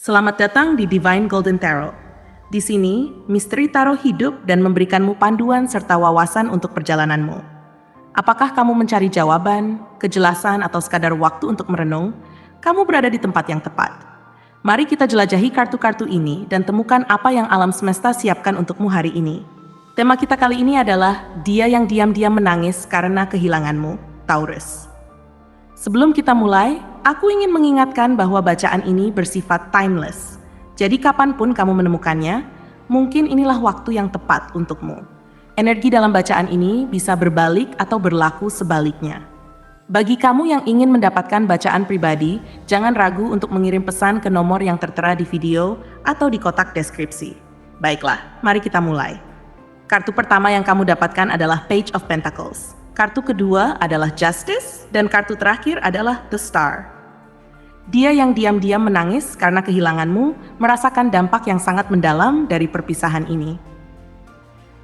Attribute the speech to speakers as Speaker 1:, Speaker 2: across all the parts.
Speaker 1: Selamat datang di Divine Golden Tarot. Di sini, misteri tarot hidup dan memberikanmu panduan serta wawasan untuk perjalananmu. Apakah kamu mencari jawaban, kejelasan, atau sekadar waktu untuk merenung? Kamu berada di tempat yang tepat. Mari kita jelajahi kartu-kartu ini dan temukan apa yang alam semesta siapkan untukmu hari ini. Tema kita kali ini adalah Dia yang diam-diam menangis karena kehilanganmu, Taurus. Sebelum kita mulai, aku ingin mengingatkan bahwa bacaan ini bersifat timeless. Jadi kapanpun kamu menemukannya, mungkin inilah waktu yang tepat untukmu. Energi dalam bacaan ini bisa berbalik atau berlaku sebaliknya. Bagi kamu yang ingin mendapatkan bacaan pribadi, jangan ragu untuk mengirim pesan ke nomor yang tertera di video atau di kotak deskripsi. Baiklah, mari kita mulai. Kartu pertama yang kamu dapatkan adalah Page of Pentacles. Kartu kedua adalah Justice, dan kartu terakhir adalah The Star. Dia yang diam-diam menangis karena kehilanganmu merasakan dampak yang sangat mendalam dari perpisahan ini.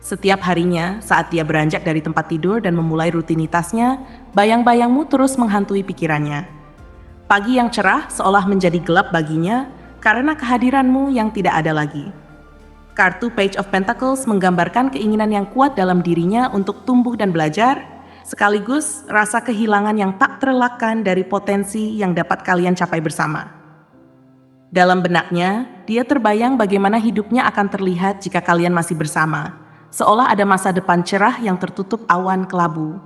Speaker 1: Setiap harinya, saat dia beranjak dari tempat tidur dan memulai rutinitasnya, bayang-bayangmu terus menghantui pikirannya. Pagi yang cerah seolah menjadi gelap baginya karena kehadiranmu yang tidak ada lagi. Kartu Page of Pentacles menggambarkan keinginan yang kuat dalam dirinya untuk tumbuh dan belajar, sekaligus rasa kehilangan yang tak terelakkan dari potensi yang dapat kalian capai bersama. Dalam benaknya, dia terbayang bagaimana hidupnya akan terlihat jika kalian masih bersama, seolah ada masa depan cerah yang tertutup awan kelabu.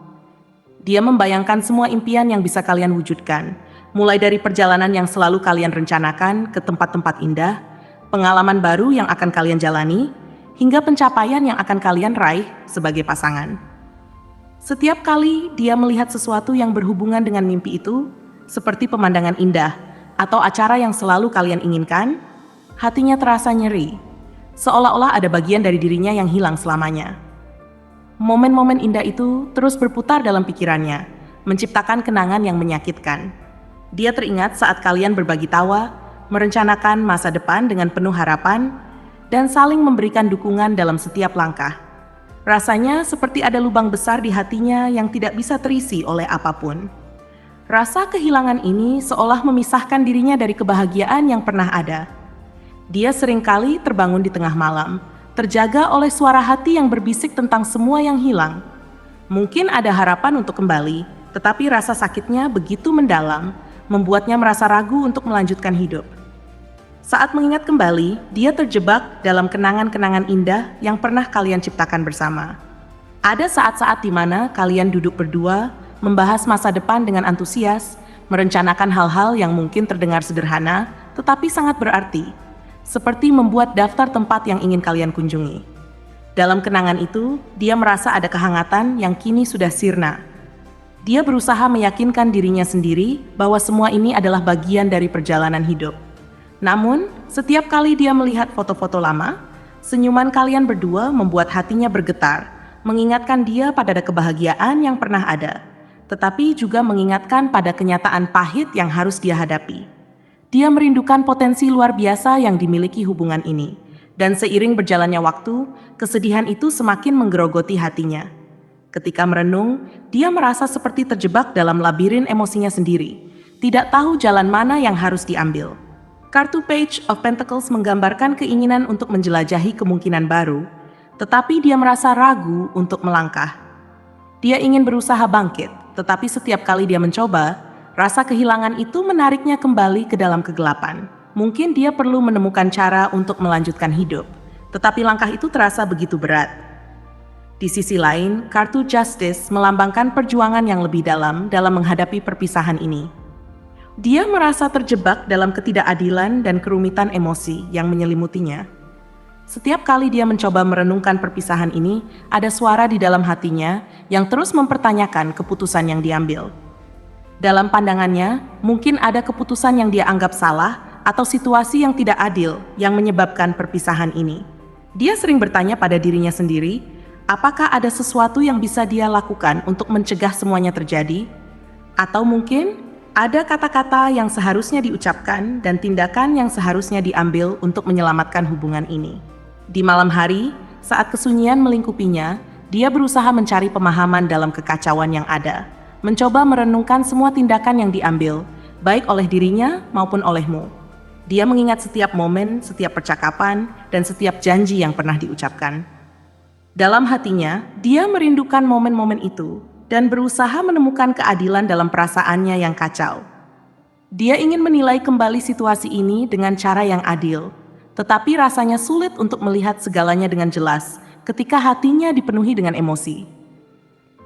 Speaker 1: Dia membayangkan semua impian yang bisa kalian wujudkan, mulai dari perjalanan yang selalu kalian rencanakan ke tempat-tempat indah, pengalaman baru yang akan kalian jalani, hingga pencapaian yang akan kalian raih sebagai pasangan. Setiap kali dia melihat sesuatu yang berhubungan dengan mimpi itu, seperti pemandangan indah atau acara yang selalu kalian inginkan, hatinya terasa nyeri, seolah-olah ada bagian dari dirinya yang hilang selamanya. Momen-momen indah itu terus berputar dalam pikirannya, menciptakan kenangan yang menyakitkan. Dia teringat saat kalian berbagi tawa, merencanakan masa depan dengan penuh harapan, dan saling memberikan dukungan dalam setiap langkah. Rasanya seperti ada lubang besar di hatinya yang tidak bisa terisi oleh apapun. Rasa kehilangan ini seolah memisahkan dirinya dari kebahagiaan yang pernah ada. Dia seringkali terbangun di tengah malam, terjaga oleh suara hati yang berbisik tentang semua yang hilang. Mungkin ada harapan untuk kembali, tetapi rasa sakitnya begitu mendalam, membuatnya merasa ragu untuk melanjutkan hidup. Saat mengingat kembali, dia terjebak dalam kenangan-kenangan indah yang pernah kalian ciptakan bersama. Ada saat-saat di mana kalian duduk berdua, membahas masa depan dengan antusias, merencanakan hal-hal yang mungkin terdengar sederhana, tetapi sangat berarti, seperti membuat daftar tempat yang ingin kalian kunjungi. Dalam kenangan itu, dia merasa ada kehangatan yang kini sudah sirna. Dia berusaha meyakinkan dirinya sendiri bahwa semua ini adalah bagian dari perjalanan hidup. Namun, setiap kali dia melihat foto-foto lama, senyuman kalian berdua membuat hatinya bergetar, mengingatkan dia pada kebahagiaan yang pernah ada, tetapi juga mengingatkan pada kenyataan pahit yang harus dia hadapi. Dia merindukan potensi luar biasa yang dimiliki hubungan ini, dan seiring berjalannya waktu, kesedihan itu semakin menggerogoti hatinya. Ketika merenung, dia merasa seperti terjebak dalam labirin emosinya sendiri, tidak tahu jalan mana yang harus diambil. Kartu Page of Pentacles menggambarkan keinginan untuk menjelajahi kemungkinan baru, tetapi dia merasa ragu untuk melangkah. Dia ingin berusaha bangkit, tetapi setiap kali dia mencoba, rasa kehilangan itu menariknya kembali ke dalam kegelapan. Mungkin dia perlu menemukan cara untuk melanjutkan hidup, tetapi langkah itu terasa begitu berat. Di sisi lain, kartu Justice melambangkan perjuangan yang lebih dalam menghadapi perpisahan ini. Dia merasa terjebak dalam ketidakadilan dan kerumitan emosi yang menyelimutinya. Setiap kali dia mencoba merenungkan perpisahan ini, ada suara di dalam hatinya yang terus mempertanyakan keputusan yang diambil. Dalam pandangannya, mungkin ada keputusan yang dia anggap salah atau situasi yang tidak adil yang menyebabkan perpisahan ini. Dia sering bertanya pada dirinya sendiri, apakah ada sesuatu yang bisa dia lakukan untuk mencegah semuanya terjadi? Atau mungkin ada kata-kata yang seharusnya diucapkan dan tindakan yang seharusnya diambil untuk menyelamatkan hubungan ini. Di malam hari, saat kesunyian melingkupinya, dia berusaha mencari pemahaman dalam kekacauan yang ada, mencoba merenungkan semua tindakan yang diambil, baik oleh dirinya maupun olehmu. Dia mengingat setiap momen, setiap percakapan, dan setiap janji yang pernah diucapkan. Dalam hatinya, dia merindukan momen-momen itu dan berusaha menemukan keadilan dalam perasaannya yang kacau. Dia ingin menilai kembali situasi ini dengan cara yang adil, tetapi rasanya sulit untuk melihat segalanya dengan jelas ketika hatinya dipenuhi dengan emosi.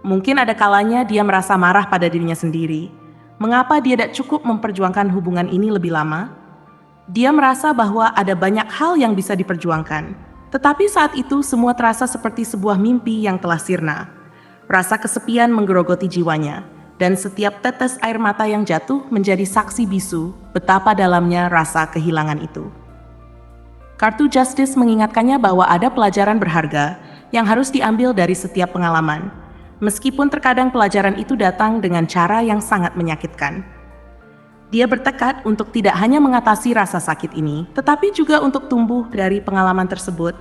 Speaker 1: Mungkin ada kalanya dia merasa marah pada dirinya sendiri. Mengapa dia tidak cukup memperjuangkan hubungan ini lebih lama? Dia merasa bahwa ada banyak hal yang bisa diperjuangkan, tetapi saat itu semua terasa seperti sebuah mimpi yang telah sirna. Rasa kesepian menggerogoti jiwanya, dan setiap tetes air mata yang jatuh menjadi saksi bisu betapa dalamnya rasa kehilangan itu. Kartu Justice mengingatkannya bahwa ada pelajaran berharga yang harus diambil dari setiap pengalaman, meskipun terkadang pelajaran itu datang dengan cara yang sangat menyakitkan. Dia bertekad untuk tidak hanya mengatasi rasa sakit ini, tetapi juga untuk tumbuh dari pengalaman tersebut,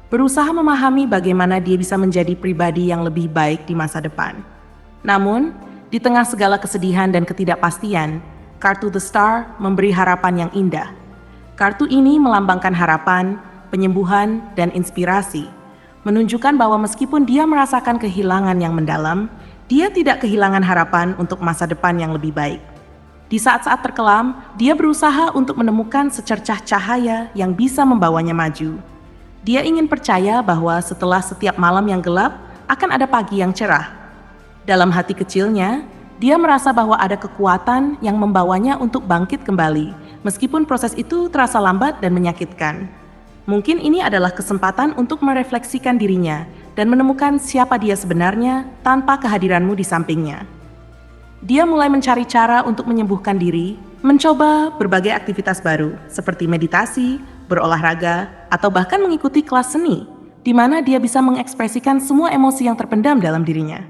Speaker 1: berusaha memahami bagaimana dia bisa menjadi pribadi yang lebih baik di masa depan. Namun, di tengah segala kesedihan dan ketidakpastian, kartu The Star memberi harapan yang indah. Kartu ini melambangkan harapan, penyembuhan, dan inspirasi, menunjukkan bahwa meskipun dia merasakan kehilangan yang mendalam, dia tidak kehilangan harapan untuk masa depan yang lebih baik. Di saat-saat terkelam, dia berusaha untuk menemukan secercah cahaya yang bisa membawanya maju. Dia ingin percaya bahwa setelah setiap malam yang gelap, akan ada pagi yang cerah. Dalam hati kecilnya, dia merasa bahwa ada kekuatan yang membawanya untuk bangkit kembali, meskipun proses itu terasa lambat dan menyakitkan. Mungkin ini adalah kesempatan untuk merefleksikan dirinya dan menemukan siapa dia sebenarnya tanpa kehadiranmu di sampingnya. Dia mulai mencari cara untuk menyembuhkan diri, mencoba berbagai aktivitas baru, seperti meditasi, berolahraga, atau bahkan mengikuti kelas seni, di mana dia bisa mengekspresikan semua emosi yang terpendam dalam dirinya.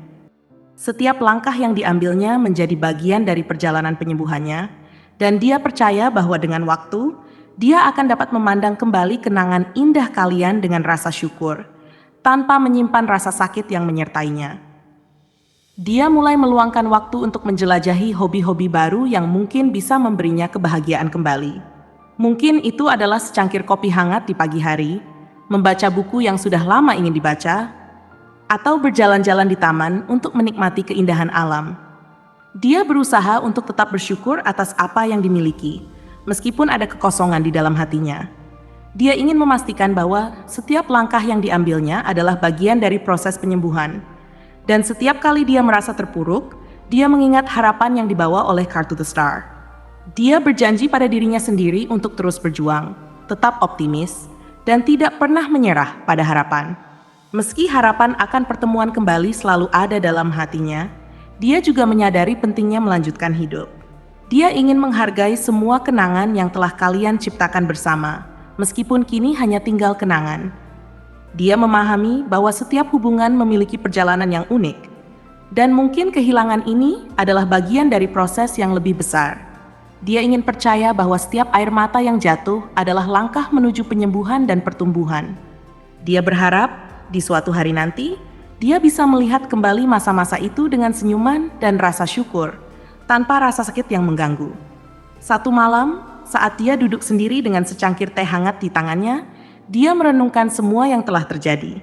Speaker 1: Setiap langkah yang diambilnya menjadi bagian dari perjalanan penyembuhannya, dan dia percaya bahwa dengan waktu, dia akan dapat memandang kembali kenangan indah kalian dengan rasa syukur, tanpa menyimpan rasa sakit yang menyertainya. Dia mulai meluangkan waktu untuk menjelajahi hobi-hobi baru yang mungkin bisa memberinya kebahagiaan kembali. Mungkin itu adalah secangkir kopi hangat di pagi hari, membaca buku yang sudah lama ingin dibaca, atau berjalan-jalan di taman untuk menikmati keindahan alam. Dia berusaha untuk tetap bersyukur atas apa yang dimiliki, meskipun ada kekosongan di dalam hatinya. Dia ingin memastikan bahwa setiap langkah yang diambilnya adalah bagian dari proses penyembuhan. Dan setiap kali dia merasa terpuruk, dia mengingat harapan yang dibawa oleh kartu The Star. Dia berjanji pada dirinya sendiri untuk terus berjuang, tetap optimis, dan tidak pernah menyerah pada harapan. Meski harapan akan pertemuan kembali selalu ada dalam hatinya, dia juga menyadari pentingnya melanjutkan hidup. Dia ingin menghargai semua kenangan yang telah kalian ciptakan bersama, meskipun kini hanya tinggal kenangan. Dia memahami bahwa setiap hubungan memiliki perjalanan yang unik, dan mungkin kehilangan ini adalah bagian dari proses yang lebih besar. Dia ingin percaya bahwa setiap air mata yang jatuh adalah langkah menuju penyembuhan dan pertumbuhan. Dia berharap di suatu hari nanti, dia bisa melihat kembali masa-masa itu dengan senyuman dan rasa syukur, tanpa rasa sakit yang mengganggu. Satu malam, saat dia duduk sendiri dengan secangkir teh hangat di tangannya, dia merenungkan semua yang telah terjadi.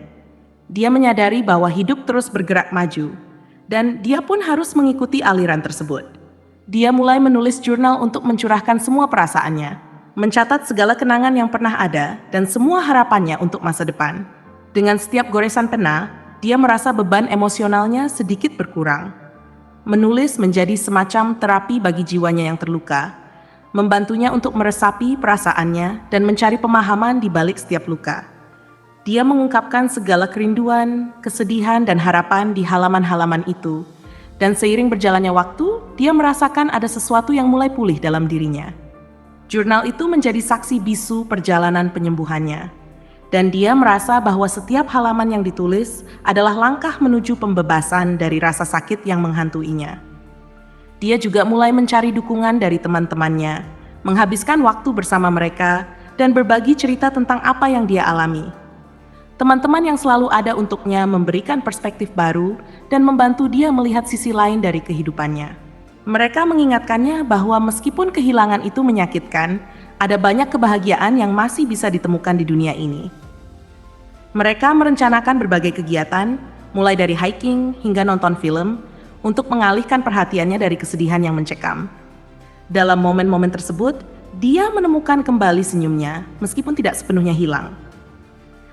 Speaker 1: Dia menyadari bahwa hidup terus bergerak maju, dan dia pun harus mengikuti aliran tersebut. Dia mulai menulis jurnal untuk mencurahkan semua perasaannya, mencatat segala kenangan yang pernah ada, dan semua harapannya untuk masa depan. Dengan setiap goresan pena, dia merasa beban emosionalnya sedikit berkurang. Menulis menjadi semacam terapi bagi jiwanya yang terluka, membantunya untuk meresapi perasaannya dan mencari pemahaman di balik setiap luka. Dia mengungkapkan segala kerinduan, kesedihan, dan harapan di halaman-halaman itu, dan seiring berjalannya waktu, dia merasakan ada sesuatu yang mulai pulih dalam dirinya. Jurnal itu menjadi saksi bisu perjalanan penyembuhannya, dan dia merasa bahwa setiap halaman yang ditulis adalah langkah menuju pembebasan dari rasa sakit yang menghantuinya. Dia juga mulai mencari dukungan dari teman-temannya, menghabiskan waktu bersama mereka, dan berbagi cerita tentang apa yang dia alami. Teman-teman yang selalu ada untuknya memberikan perspektif baru dan membantu dia melihat sisi lain dari kehidupannya. Mereka mengingatkannya bahwa meskipun kehilangan itu menyakitkan, Ada banyak kebahagiaan yang masih bisa ditemukan di dunia ini. Mereka merencanakan berbagai kegiatan, mulai dari hiking hingga nonton film, untuk mengalihkan perhatiannya dari kesedihan yang mencekam. Dalam momen-momen tersebut, dia menemukan kembali senyumnya, meskipun tidak sepenuhnya hilang.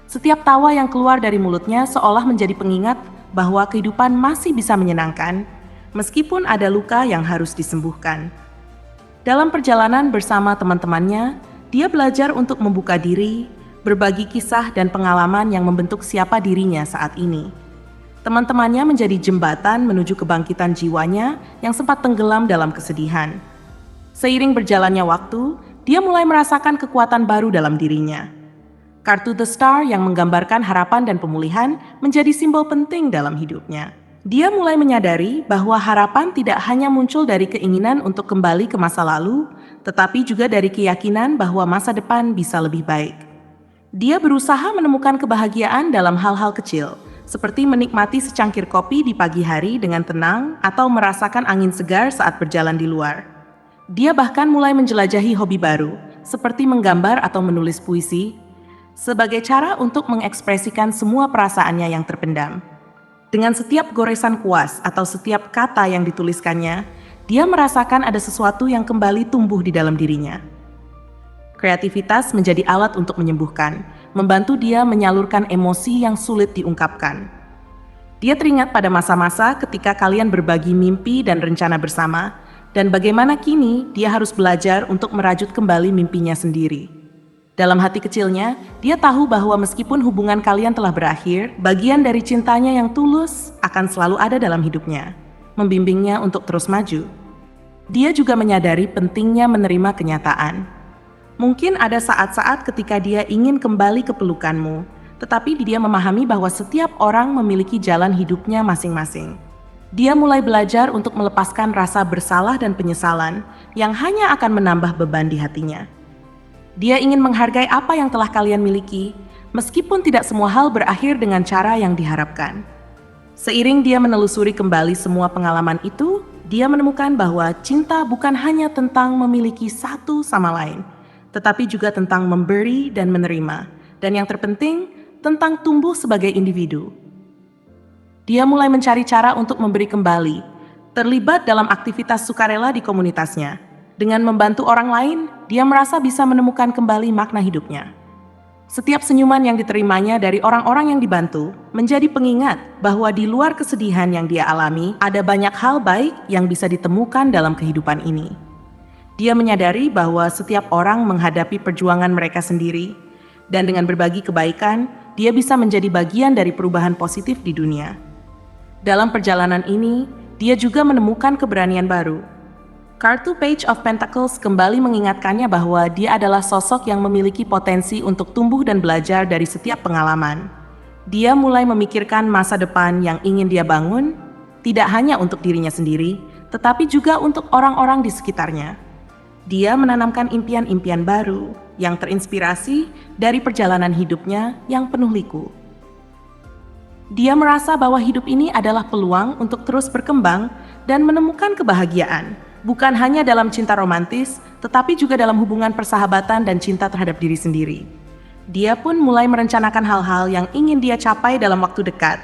Speaker 1: Setiap tawa yang keluar dari mulutnya seolah menjadi pengingat bahwa kehidupan masih bisa menyenangkan, meskipun ada luka yang harus disembuhkan. Dalam perjalanan bersama teman-temannya, dia belajar untuk membuka diri, berbagi kisah dan pengalaman yang membentuk siapa dirinya saat ini. Teman-temannya menjadi jembatan menuju kebangkitan jiwanya yang sempat tenggelam dalam kesedihan. Seiring berjalannya waktu, dia mulai merasakan kekuatan baru dalam dirinya. Kartu The Star yang menggambarkan harapan dan pemulihan menjadi simbol penting dalam hidupnya. Dia mulai menyadari bahwa harapan tidak hanya muncul dari keinginan untuk kembali ke masa lalu, tetapi juga dari keyakinan bahwa masa depan bisa lebih baik. Dia berusaha menemukan kebahagiaan dalam hal-hal kecil, seperti menikmati secangkir kopi di pagi hari dengan tenang atau merasakan angin segar saat berjalan di luar. Dia bahkan mulai menjelajahi hobi baru, seperti menggambar atau menulis puisi, sebagai cara untuk mengekspresikan semua perasaannya yang terpendam. Dengan setiap goresan kuas atau setiap kata yang dituliskannya, dia merasakan ada sesuatu yang kembali tumbuh di dalam dirinya. Kreativitas menjadi alat untuk menyembuhkan, membantu dia menyalurkan emosi yang sulit diungkapkan. Dia teringat pada masa-masa ketika kalian berbagi mimpi dan rencana bersama, dan bagaimana kini dia harus belajar untuk merajut kembali mimpinya sendiri. Dalam hati kecilnya, dia tahu bahwa meskipun hubungan kalian telah berakhir, bagian dari cintanya yang tulus akan selalu ada dalam hidupnya, membimbingnya untuk terus maju. Dia juga menyadari pentingnya menerima kenyataan. Mungkin ada saat-saat ketika dia ingin kembali ke pelukanmu, tetapi dia memahami bahwa setiap orang memiliki jalan hidupnya masing-masing. Dia mulai belajar untuk melepaskan rasa bersalah dan penyesalan yang hanya akan menambah beban di hatinya. Dia ingin menghargai apa yang telah kalian miliki, meskipun tidak semua hal berakhir dengan cara yang diharapkan. Seiring dia menelusuri kembali semua pengalaman itu, dia menemukan bahwa cinta bukan hanya tentang memiliki satu sama lain, tetapi juga tentang memberi dan menerima, dan yang terpenting, tentang tumbuh sebagai individu. Dia mulai mencari cara untuk memberi kembali, terlibat dalam aktivitas sukarela di komunitasnya. Dengan membantu orang lain, dia merasa bisa menemukan kembali makna hidupnya. Setiap senyuman yang diterimanya dari orang-orang yang dibantu menjadi pengingat bahwa di luar kesedihan yang dia alami, ada banyak hal baik yang bisa ditemukan dalam kehidupan ini. Dia menyadari bahwa setiap orang menghadapi perjuangan mereka sendiri, dan dengan berbagi kebaikan, dia bisa menjadi bagian dari perubahan positif di dunia. Dalam perjalanan ini, dia juga menemukan keberanian baru. Kartu Page of Pentacles kembali mengingatkannya bahwa dia adalah sosok yang memiliki potensi untuk tumbuh dan belajar dari setiap pengalaman. Dia mulai memikirkan masa depan yang ingin dia bangun, tidak hanya untuk dirinya sendiri, tetapi juga untuk orang-orang di sekitarnya. Dia menanamkan impian-impian baru yang terinspirasi dari perjalanan hidupnya yang penuh liku. Dia merasa bahwa hidup ini adalah peluang untuk terus berkembang dan menemukan kebahagiaan, bukan hanya dalam cinta romantis, tetapi juga dalam hubungan persahabatan dan cinta terhadap diri sendiri. Dia pun mulai merencanakan hal-hal yang ingin dia capai dalam waktu dekat,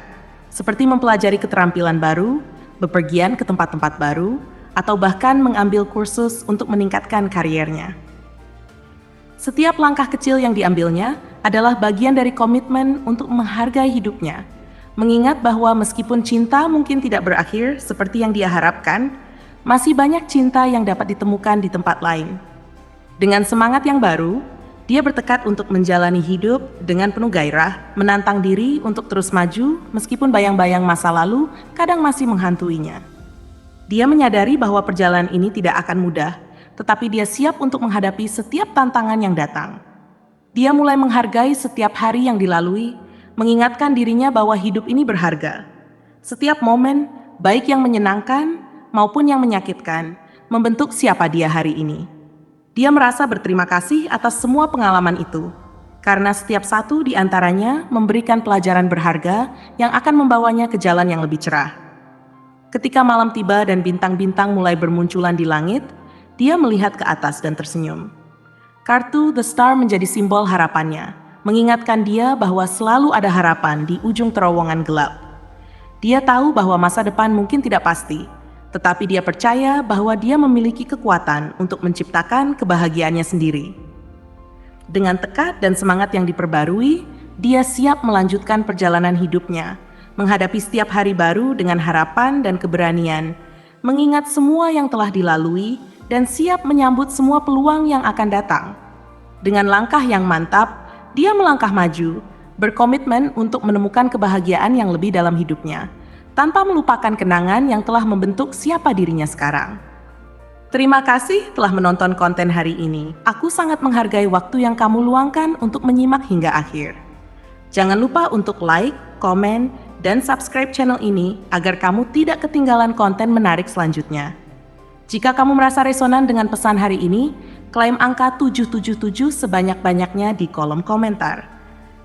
Speaker 1: seperti mempelajari keterampilan baru, bepergian ke tempat-tempat baru, atau bahkan mengambil kursus untuk meningkatkan kariernya. Setiap langkah kecil yang diambilnya adalah bagian dari komitmen untuk menghargai hidupnya, mengingat bahwa meskipun cinta mungkin tidak berakhir seperti yang dia harapkan, masih banyak cinta yang dapat ditemukan di tempat lain. Dengan semangat yang baru, dia bertekad untuk menjalani hidup dengan penuh gairah, menantang diri untuk terus maju meskipun bayang-bayang masa lalu kadang masih menghantuinya. Dia menyadari bahwa perjalanan ini tidak akan mudah, tetapi dia siap untuk menghadapi setiap tantangan yang datang. Dia mulai menghargai setiap hari yang dilalui, mengingatkan dirinya bahwa hidup ini berharga. Setiap momen, baik yang menyenangkan maupun yang menyakitkan, membentuk siapa dia hari ini. Dia merasa berterima kasih atas semua pengalaman itu, karena setiap satu di antaranya memberikan pelajaran berharga yang akan membawanya ke jalan yang lebih cerah. Ketika malam tiba dan bintang-bintang mulai bermunculan di langit, dia melihat ke atas dan tersenyum. Kartu The Star menjadi simbol harapannya, mengingatkan dia bahwa selalu ada harapan di ujung terowongan gelap. Dia tahu bahwa masa depan mungkin tidak pasti, tetapi dia percaya bahwa dia memiliki kekuatan untuk menciptakan kebahagiaannya sendiri. Dengan tekad dan semangat yang diperbarui, dia siap melanjutkan perjalanan hidupnya, menghadapi setiap hari baru dengan harapan dan keberanian, mengingat semua yang telah dilalui, dan siap menyambut semua peluang yang akan datang. Dengan langkah yang mantap, dia melangkah maju, berkomitmen untuk menemukan kebahagiaan yang lebih dalam hidupnya, tanpa melupakan kenangan yang telah membentuk siapa dirinya sekarang. Terima kasih telah menonton konten hari ini. Aku sangat menghargai waktu yang kamu luangkan untuk menyimak hingga akhir. Jangan lupa untuk like, komen, dan subscribe channel ini agar kamu tidak ketinggalan konten menarik selanjutnya. Jika kamu merasa resonan dengan pesan hari ini, klaim angka 777 sebanyak-banyaknya di kolom komentar.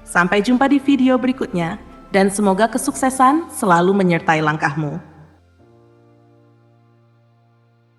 Speaker 1: Sampai jumpa di video berikutnya, dan semoga kesuksesan selalu menyertai langkahmu.